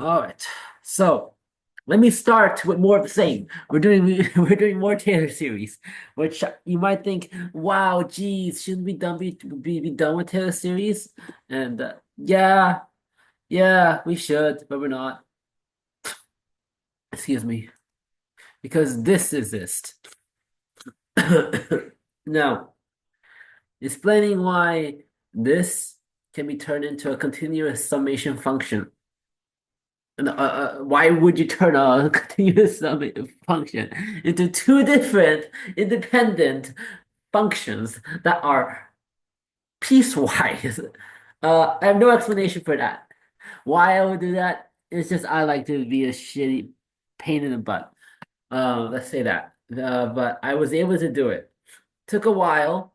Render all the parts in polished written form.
All right. So let me start with more of the same. We're doing more Taylor series, which you might think, wow, geez, shouldn't we be done with Taylor series? And yeah, yeah, we should, but we're not. Excuse me, because this exists. Now, explaining why this can be turned into a continuous summation function. Why would you turn a continuous sum function into two different independent functions that are piecewise? I have no explanation for that. Why I would do that? It's just I like to be a shitty pain in the butt. Let's say that. But I was able to do it. Took a while.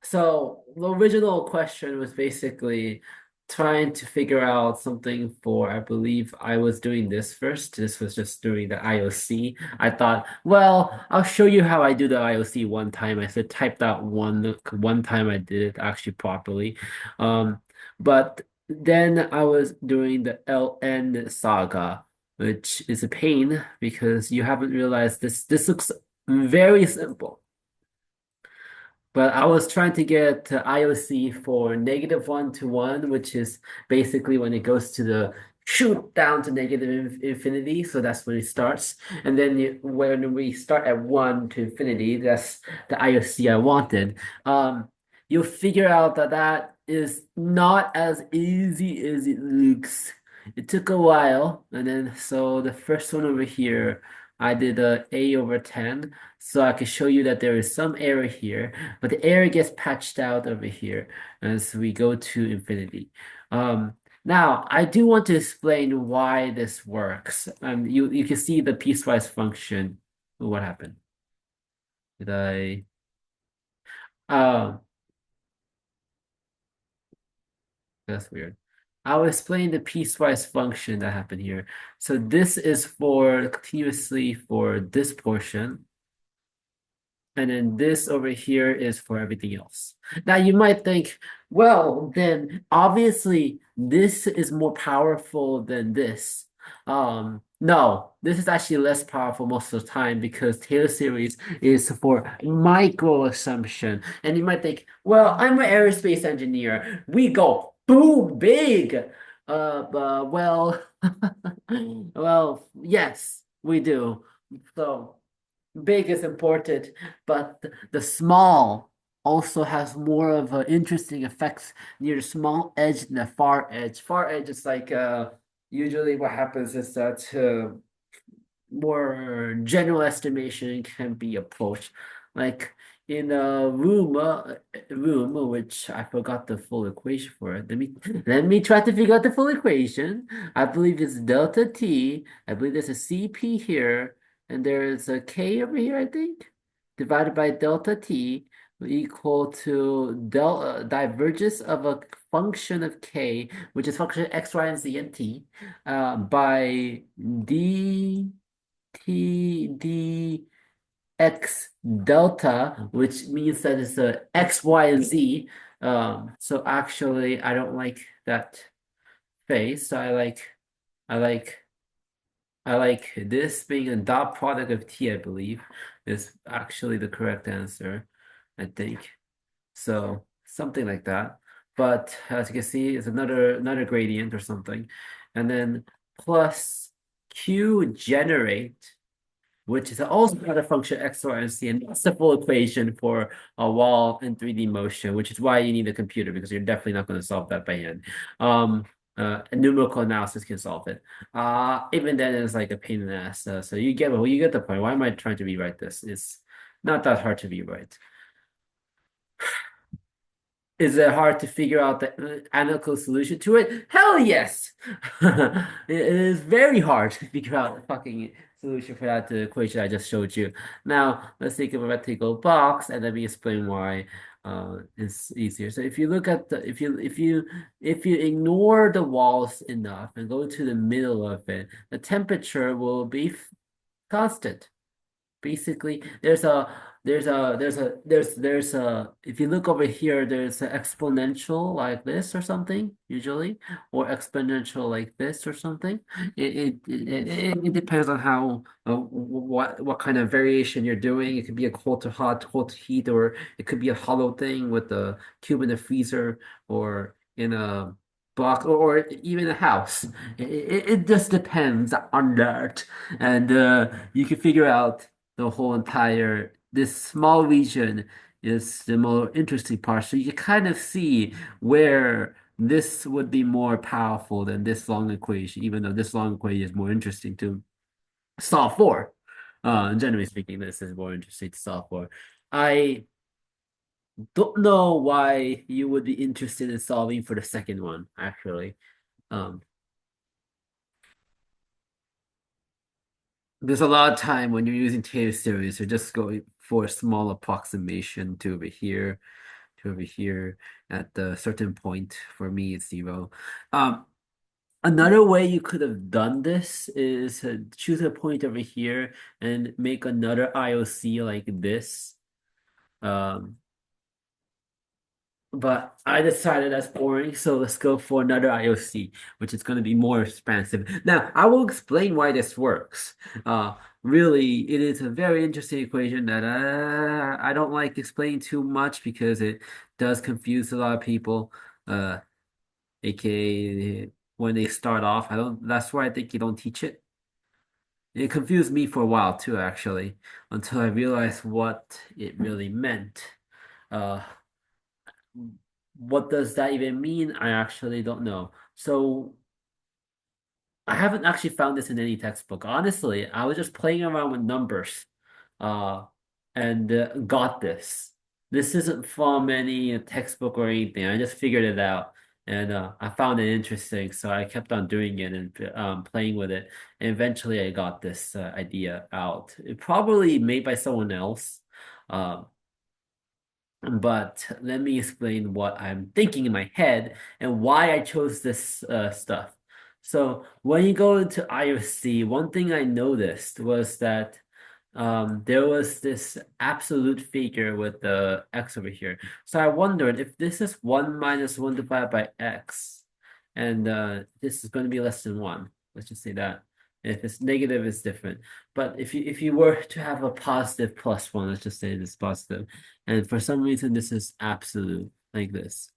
So the original question was basically trying to figure out something for, I believe I was doing this first. This was just doing the IOC. I thought, well, I'll show you how I do the IOC one time. I said typed out one time I did it actually properly. But then I was doing the LN saga, which is a pain because you haven't realized this looks very simple. But I was trying to get IOC for -1 to 1, which is basically when it goes to the shoot down to infinity. So that's when it starts. And then when we start at 1 to infinity, that's the IOC I wanted. You'll figure out that that is not as easy as it looks. It took a while. And then, so the first one over here, I did A/10. So I can show you that there is some error here, but the error gets patched out over here as we go to infinity. Now, I do want to explain why this works. You can see the piecewise function. Ooh, what happened? Did I? Oh, that's weird. I'll explain the piecewise function that happened here. So this is for continuously for this portion. And then this over here is for everything else. Now you might think, well, then obviously this is more powerful than this. No, this is actually less powerful most of the time because Taylor series is for micro assumption. And you might think, well, I'm an aerospace engineer. We go boom big. But well, well, yes, we do. So big is important, but the small also has more of interesting effects near the small edge than the far edge. Far edge is like usually what happens is that more general estimation can be approached. Like in a room which I forgot the full equation for it. Let me try to figure out the full equation. I believe it's delta T. I believe there's a CP here, and there is a K over here, I think, divided by delta T equal to del divergence of a function of K, which is function X, Y, and Z and T, by D T D X delta, which means that it's a X, Y, and Z. So actually, I don't like that face. So I like, I like this being a dot product of T, I believe, is actually the correct answer, I think. So something like that. But as you can see, it's another gradient or something. And then plus Q generate, which is also another function x, y, and z, and that's the full equation for a wall in 3D motion, which is why you need a computer because you're definitely not going to solve that by hand. A numerical analysis can solve it. Even then, it's like a pain in the ass. So you get the point. Why am I trying to rewrite this? It's not that hard to rewrite. Is it hard to figure out the analytical solution to it? Hell yes! It is very hard to figure out the fucking solution for that equation I just showed you. Now, let's think of a rectangle box and let me explain why it's easier. So if you look at the if you ignore the walls enough and go to the middle of it, the temperature will be constant. Basically, there's a if you look over here, there's an exponential like this or something usually, or exponential like this or something. It depends on how what kind of variation you're doing. It could be a cold to hot, cold to heat, or it could be a hollow thing with the cube in the freezer or in a box or even a house. It just depends on that, and you can figure out the whole entire this small region is the more interesting part. So you can kind of see where this would be more powerful than this long equation, even though this long equation is more interesting to solve for. Generally speaking, this is more interesting to solve for. I don't know why you would be interested in solving for the second one, actually. Um, there's a lot of time when you're using Taylor series, you're just going for a small approximation to over here at the certain point. For me, it's zero. Um, Another way you could have done this is choose a point over here and make another IOC like this. Um, but I decided that's boring, so let's go for another IOC, which is going to be more expansive. Now, I will explain why this works. Uh, Really, it is a very interesting equation that I don't like explaining too much because it does confuse a lot of people. AKA when they start off, I don't. That's why I think you don't teach it. It confused me for a while too, actually, until I realized what it really meant. Uh, what does that even mean? I actually don't know. So I haven't actually found this in any textbook. Honestly, I was just playing around with numbers, uh, and got this. This isn't from any textbook or anything. I just figured it out, and I found it interesting, so I kept on doing it and playing with it. And eventually, I got this idea out. It probably made by someone else. Um, but let me explain what I'm thinking in my head and why I chose this stuff. So when you go into IOC, one thing I noticed was that there was this absolute figure with the x over here. So I wondered if this is 1 minus 1 divided by x, and this is going to be less than 1. Let's just say that. If it's negative, it's different. But if you were to have a positive plus 1, let's just say it is positive, and for some reason this is absolute, like this.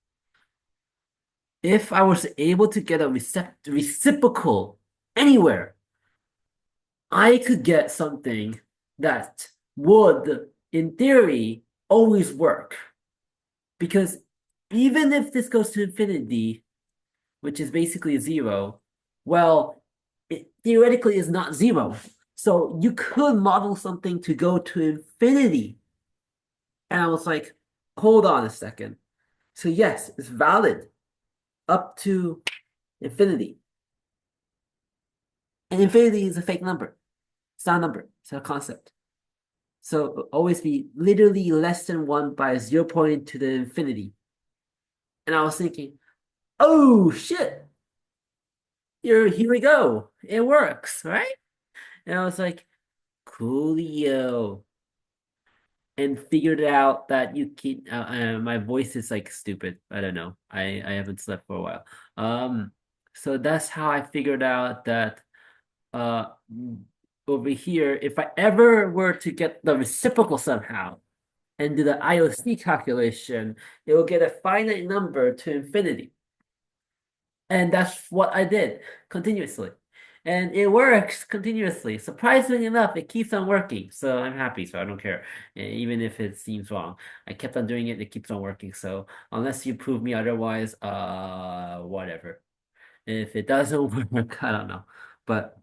If I was able to get a reciprocal anywhere, I could get something that would, in theory, always work. Because even if this goes to infinity, which is basically zero, well, it theoretically is not zero. So you could model something to go to infinity. And I was like, hold on a second. So yes, it's valid up to infinity. And infinity is a fake number. It's not a number. It's a concept. So always be literally less than 1 by 0 point to the infinity. And I was thinking, oh shit, here we go. It works, right? And I was like, coolio. And figured out that you can my voice is like stupid. I don't know. I haven't slept for a while. So that's how I figured out that uh over here, if I ever were to get the reciprocal somehow and do the IOC calculation, it will get a finite number to infinity. And that's what I did continuously. And it works continuously. Surprisingly enough, it keeps on working. So I'm happy. So I don't care. Even if it seems wrong. I kept on doing it, it keeps on working. So unless you prove me otherwise, whatever. If it doesn't work, I don't know. But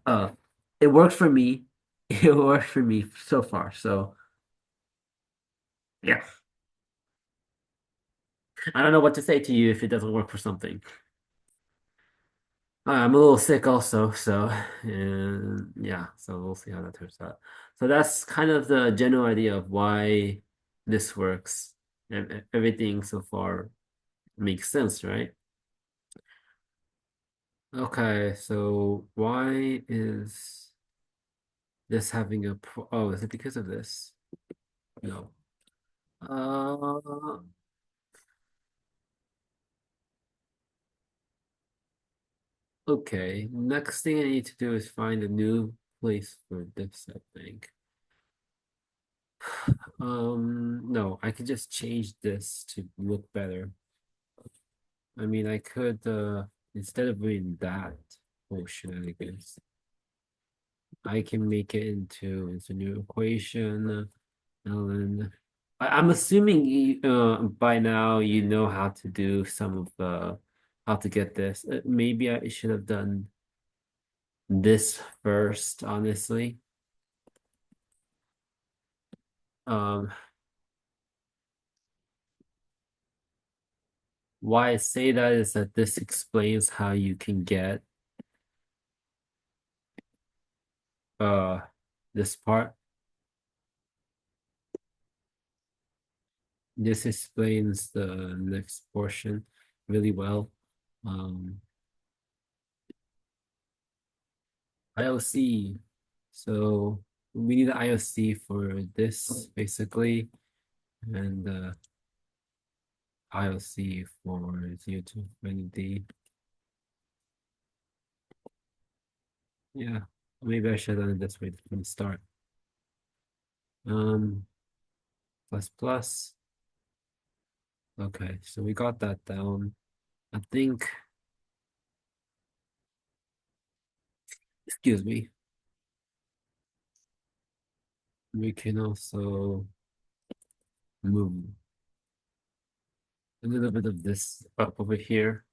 it works for me. It works for me so far. So yeah. I don't know what to say to you if it doesn't work for something. I'm a little sick also, so and yeah, so we'll see how that turns out. So that's kind of the general idea of why this works. And everything so far makes sense, right? Okay, so why is this having a pro oh, is it because of this? No. Uh, okay. Next thing I need to do is find a new place for this, I think. No, I could just change this to look better. I mean, I could, instead of doing that whole shenanigans, I can make it into it's a new equation. And I'm assuming by now you know how to do some of the how to get this. Maybe I should have done this first, honestly. Um, why I say that is that this explains how you can get uh this part. This explains the next portion really well. Um, IOC. So we need an IOC for this basically, and IOC for 0 to 20D. Yeah, maybe I should have done it this way from the start. Um, plus plus. Okay, so we got that down. I think, excuse me, we can also move a little bit of this up over here.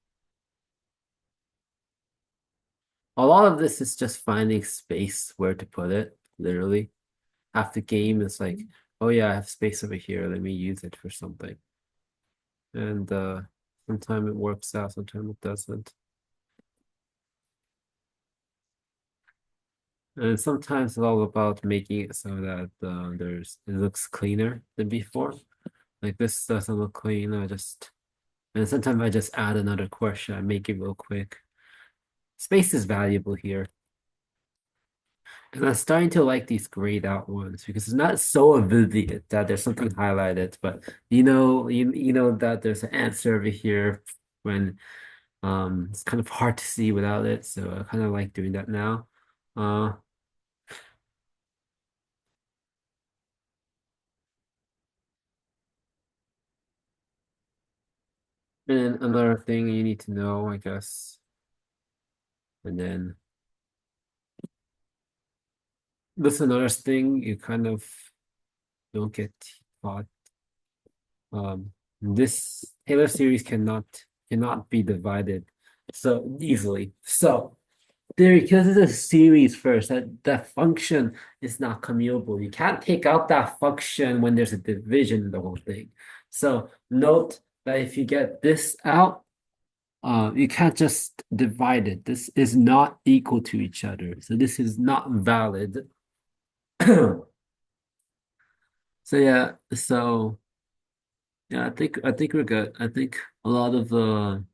A lot of this is just finding space where to put it, literally. Half the game is like, oh yeah, I have space over here, let me use it for something. And sometimes it works out, sometimes it doesn't. And sometimes it's all about making it so that it looks cleaner than before. Like this doesn't look clean. And sometimes I just add another question. I make it real quick. Space is valuable here. And I'm starting to like these grayed out ones because it's not so vivid that there's something highlighted, but you know that there's an answer over here when it's kind of hard to see without it. So I kind of like doing that now. Uh and then another thing you need to know, I guess, and then this is another thing you kind of don't get taught. This Taylor series cannot be divided so easily. So there, because it's a series first, that function is not commutable. You can't take out that function when there's a division in the whole thing. So note that if you get this out, you can't just divide it. This is not equal to each other. So this is not valid. So yeah, I think we're good. I think a lot of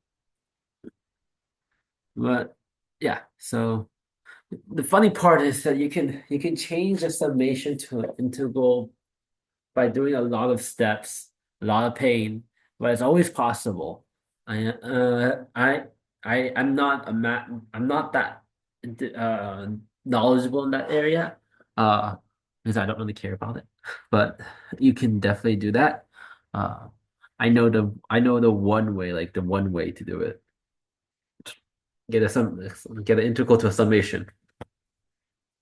but yeah, so the funny part is that you can change the summation to an integral by doing a lot of steps, a lot of pain, but it's always possible. I uh I I'm not that uh knowledgeable in that area uh because I don't really care about it. But you can definitely do that. Uh I know the one way, like the one way to do it. Get an integral to a summation.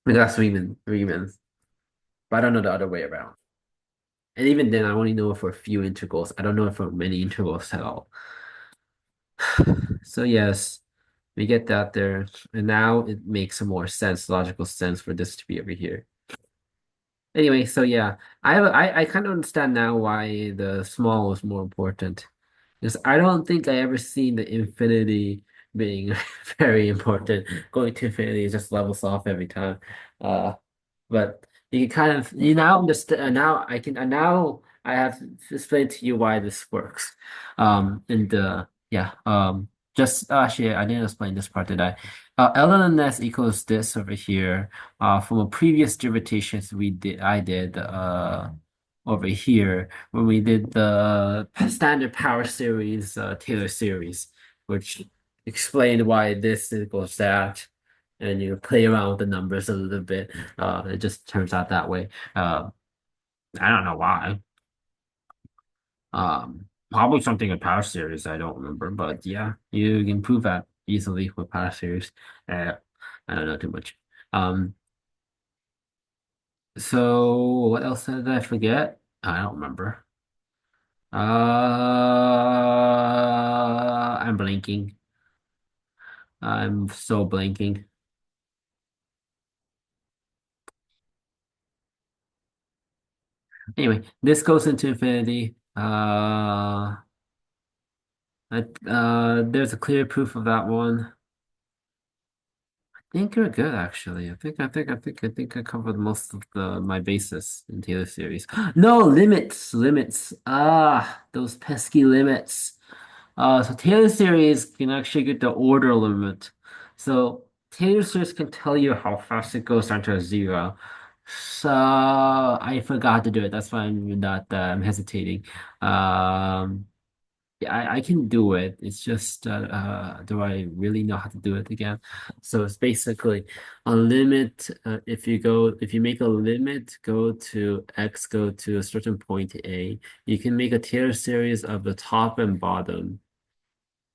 And that's Riemann. But I don't know the other way around. And even then, I only know it for a few integrals. I don't know it for many integrals at all. So yes, we get that there. And now it makes some more sense, logical sense for this to be over here. Anyway, so yeah, I kind of understand now why the small was more important. Because I don't think I ever seen the infinity being very important. Going to infinity just levels off every time. Uh, but you can kind of you now understand now now I have explained to you why this works. And yeah, just actually I didn't explain this part, did I? Ln s equals this over here. From a previous derivation I did. over here when we did the standard power series Taylor series, which explained why this equals that, and you play around with the numbers a little bit. It just turns out that way. I don't know why. Probably something in power series, I don't remember, but yeah, you can prove that easily with power series. Uh, I don't know too much. Um, so what else did I forget? I don't remember. I'm blanking. I'm so blanking. Anyway, this goes into infinity. There's a clear proof of that one. I think you're good, actually. I think I covered most of the my bases in Taylor series. No, limits. Ah, those pesky limits. So Taylor series can actually get the order limit. So Taylor series can tell you how fast it goes down to a zero. So I forgot to do it. That's why I'm not I'm hesitating. Um, yeah, I can do it. It's just do I really know how to do it again? So it's basically a limit. If you make a limit, go to X, go to a certain point A, you can make a Taylor series of the top and bottom.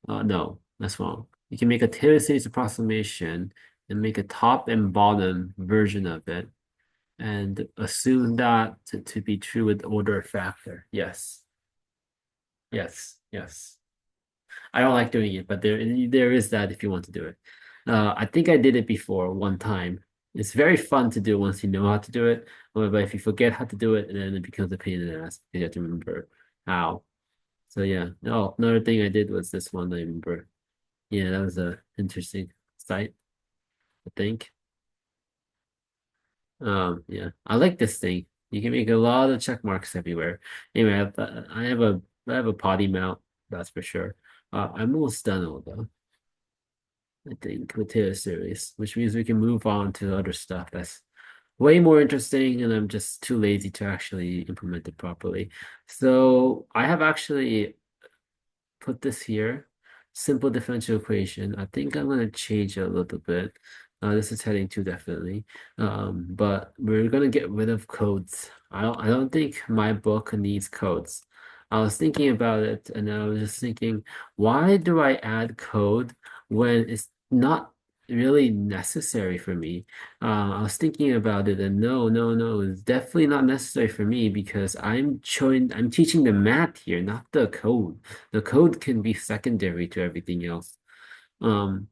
No, that's wrong. You can make a Taylor series approximation and make a top and bottom version of it and assume that to be true with order factor. Yes, yes. I don't like doing it, but there is that if you want to do it. I think I did it before one time. It's very fun to do once you know how to do it. But if you forget how to do it, then it becomes a pain in the ass. You have to remember how. So yeah. Oh, another thing I did was this one. I remember. Yeah, that was a interesting site, I think. Yeah, I like this thing. You can make a lot of check marks everywhere. Anyway, I have a potty mount, that's for sure. I'm almost done although. I think, with Taylor series, which means we can move on to other stuff that's way more interesting, and I'm just too lazy to actually implement it properly. So I have actually put this here, simple differential equation. I think I'm gonna change it a little bit. This is heading two definitely. But we're gonna get rid of codes. I don't think my book needs codes. I was thinking about it and I was just thinking, why do I add code when it's not really necessary for me? I was thinking about it and no, it's definitely not necessary for me because I'm teaching the math here, not the code. The code can be secondary to everything else. Um,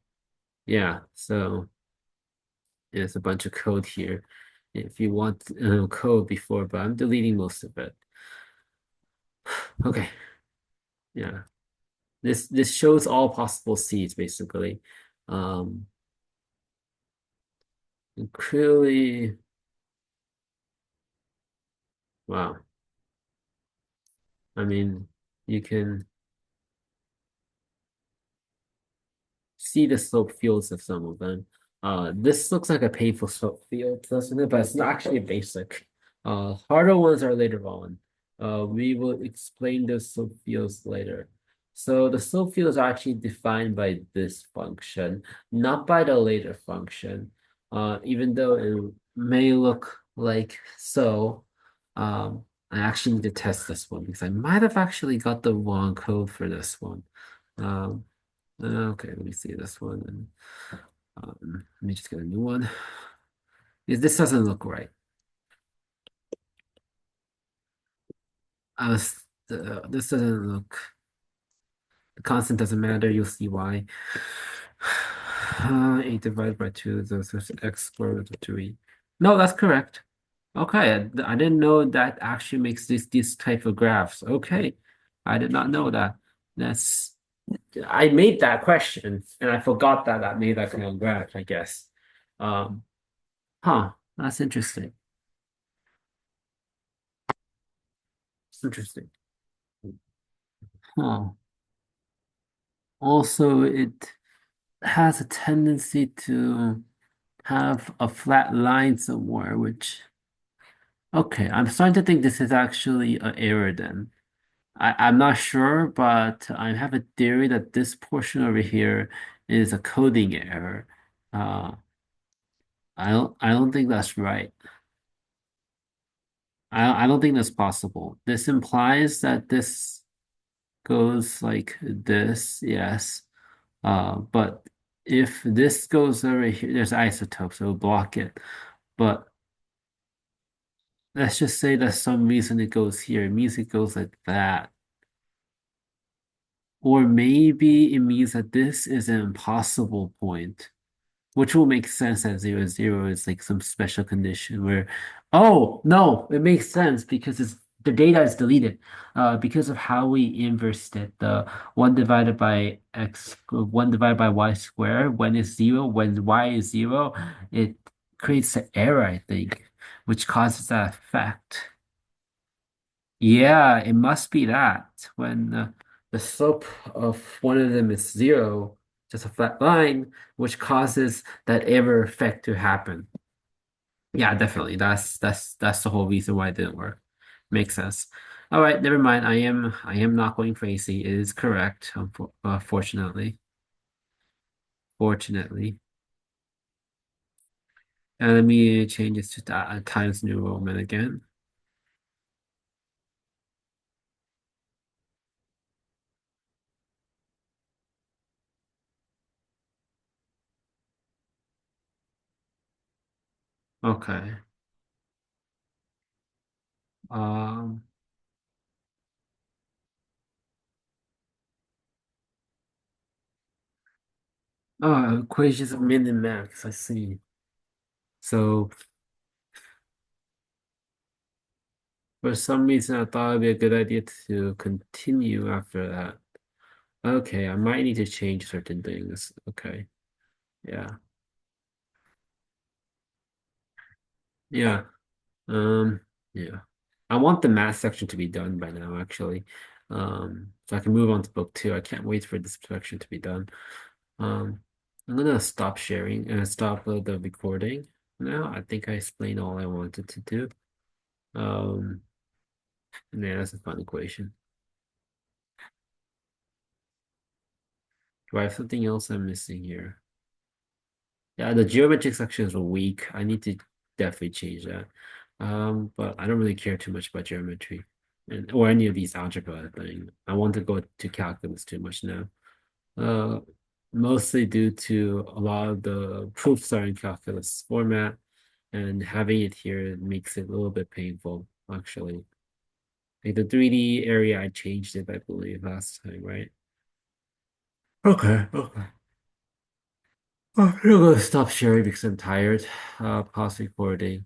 yeah, so there's a bunch of code here if you want code before, but I'm deleting most of it. Okay, yeah. This shows all possible seeds basically. Um, and clearly, wow. I mean, you can see the slope fields of some of them. This looks like a painful slope field, doesn't it? But it's not actually basic. Harder ones are later on. We will explain the slope fields later. So the slope fields are actually defined by this function, not by the later function. Even though it may look like so, I actually need to test this one because I might have actually got the wrong code for this one. Um, Okay, let me see this one. And let me just get a new one. Because this doesn't look right. This doesn't look. The constant doesn't matter. You'll see why. 8 divided by 2 is x squared root of 2e. No, that's correct. Okay, I didn't know that actually makes this type of graphs. Okay, I did not know that. That's I made that question and I forgot that I made that kind of graph, I guess. Um, Huh, that's interesting. Interesting. Huh. Also, it has a tendency to have a flat line somewhere, which Okay, I'm starting to think this is actually an error then. I'm not sure, but I have a theory that this portion over here is a coding error. Uh, I don't think that's right. I don't think that's possible. This implies that this goes like this, yes. But if this goes over here, there's isotopes, so it'll block it. But let's just say that some reason it goes here. It means it goes like that. Or maybe it means that this is an impossible point, which will make sense that 0, 0 is like some special condition where, oh, no, it makes sense because the data is deleted. Because of how we inversed it, the 1 divided by x, 1 divided by y squared, when it's 0, when y is 0, it creates an error, I think, which causes that effect. Yeah, it must be that when the slope of one of them is 0, just a flat line, which causes that error effect to happen. Yeah, definitely. That's the whole reason why it didn't work. Makes sense. All right, never mind. I am not going crazy. It is correct, fortunately. Fortunately. And let me change this to Times New Roman again. Okay. Um. Oh, equations of min and max. I see. So for some reason, I thought it'd be a good idea to continue after that. Okay, I might need to change certain things. Okay, yeah, yeah, um, yeah. I want the math section to be done by now, actually. So I can move on to book two. I can't wait for this section to be done. Um, I'm gonna stop sharing and stop the recording now. I think I explained all I wanted to do. Um, yeah, that's a fun equation. Do I have something else I'm missing here? Yeah, the geometric sections are weak. I need to definitely change that. But I don't really care too much about geometry and or any of these algebra thing. I want to go to calculus too much now. Uh, Mostly due to a lot of the proofs are in calculus format, and having it here makes it a little bit painful, actually. Like the 3D area, I changed it, I believe, last time, right? Okay, okay. Oh, I'm gonna stop sharing because I'm tired. Pause recording.